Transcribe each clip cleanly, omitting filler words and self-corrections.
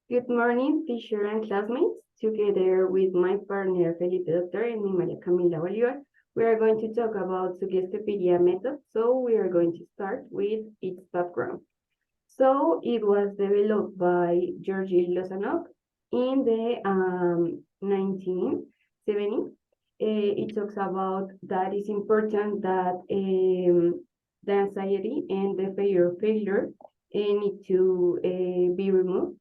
Good morning, teacher and classmates. Together with my partner Felipe Doctor and me, Maria Camila Bolívar, we are going to talk about Suggestopedia Method. So we are going to start with its background. So it was developed by Georgi Lozanov in the 1970s. It talks about that it's important that the anxiety and the fear of failure need to be removed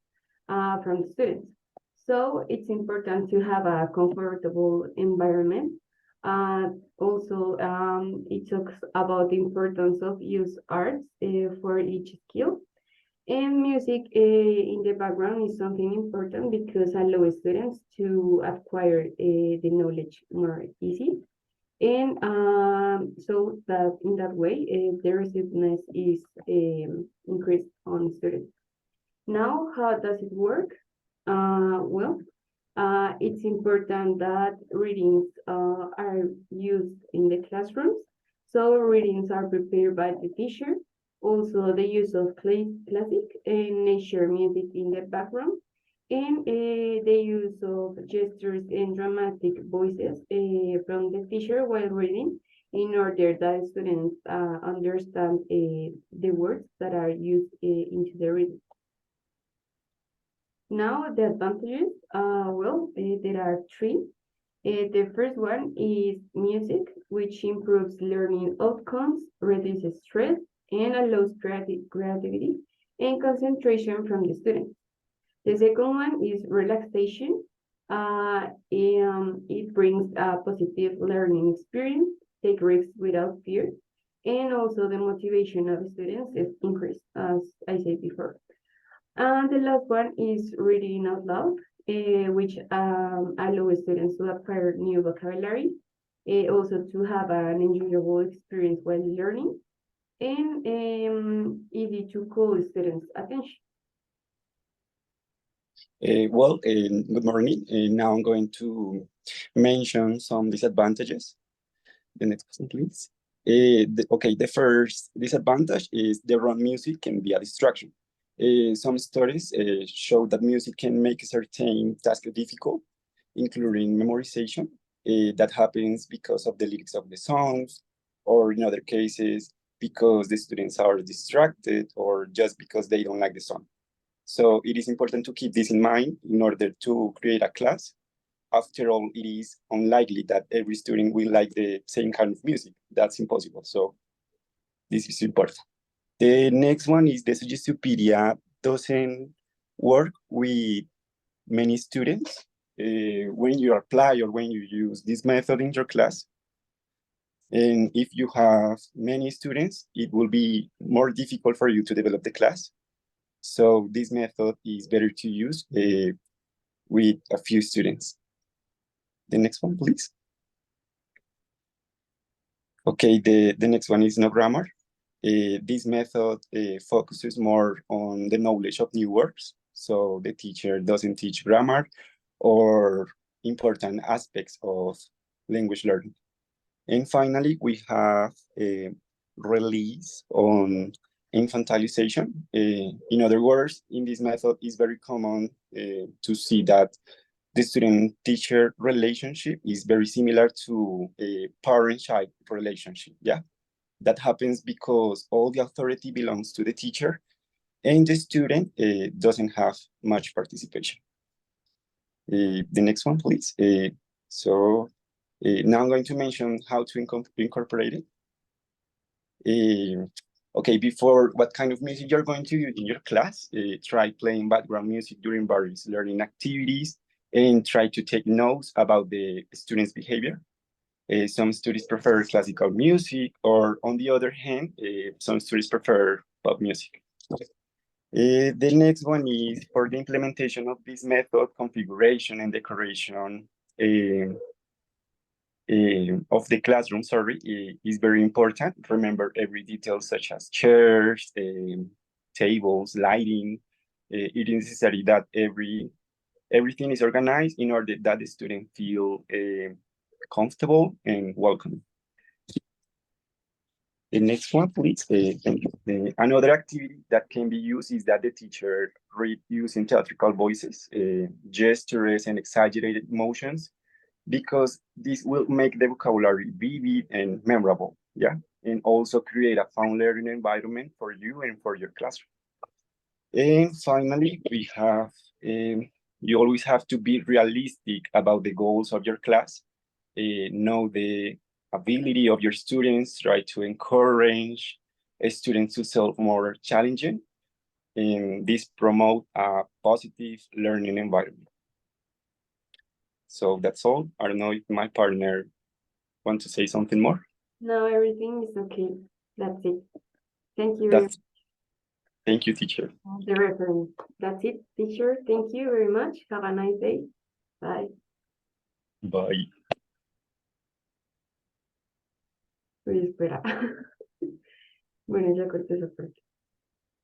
from the students. So it's important to have a comfortable environment. It talks about the importance of use arts for each skill. And music in the background is something important because allows students to acquire the knowledge more easy. And so that in that way, the receptiveness is increased on students. Now, how does it work? It's important that readings are used in the classrooms. So readings are prepared by the teacher. Also, the use of classic and nature music in the background. And the use of gestures and dramatic voices from the teacher while reading in order that students understand the words that are used into the reading. Now, the advantages, there are three. The first one is music, which improves learning outcomes, reduces stress, and allows creativity and concentration from the students. The second one is relaxation. It brings a positive learning experience, take risks without fear, and also the motivation of students is increased, as I said before. And the last one is reading out loud, which allows students to acquire new vocabulary, also to have an enjoyable experience while learning, and easy to call students' attention. Good morning. Now I'm going to mention some disadvantages. The next question, please. The first disadvantage is the wrong music can be a distraction. Some studies show that music can make a certain task difficult, including memorization. That happens because of the lyrics of the songs, or in other cases, because the students are distracted, or just because they don't like the song. So it is important to keep this in mind in order to create a class. After all, it is unlikely that every student will like the same kind of music. That's impossible. So this is important. The next one is the Suggestopedia doesn't work with many students. When you apply or when you use this method in your class, and if you have many students, it will be more difficult for you to develop the class. So this method is better to use with a few students. The next one, please. Okay, the next one is no grammar. This method focuses more on the knowledge of new words. So the teacher doesn't teach grammar or important aspects of language learning. And finally, we have a release on infantilization. In other words, in this method, it's very common to see that the student-teacher relationship is very similar to a parent-child relationship, yeah? That happens because all the authority belongs to the teacher and the student doesn't have much participation. The next one, please. Now I'm going to mention how to incorporate it. Okay, before what kind of music you're going to use in your class, try playing background music during various learning activities and try to take notes about the student's behavior. Some students prefer classical music, or on the other hand, some students prefer pop music. The next one is for the implementation of this method, configuration and decoration of the classroom, is very important. Remember every detail such as chairs, tables, lighting. It is necessary that everything is organized in order that the student feel comfortable and welcome. The next one, please. Thank you. Another activity that can be used is that the teacher read using theatrical voices, gestures, and exaggerated emotions, because this will make the vocabulary vivid and memorable, yeah, and also create a fun learning environment for you and for your classroom. And finally, we have, you always have to be realistic about the goals of your class, know the ability of your students, try to encourage students to solve more challenging, and this promote a positive learning environment. So that's all. I don't know if my partner want to say something more. No, everything is okay. That's it. Thank you. That's Thank you, teacher. The reference. That's it, teacher. Thank you very much. Have a nice day. Bye. Bye. Uy, espera. Bueno, ya corté esa parte.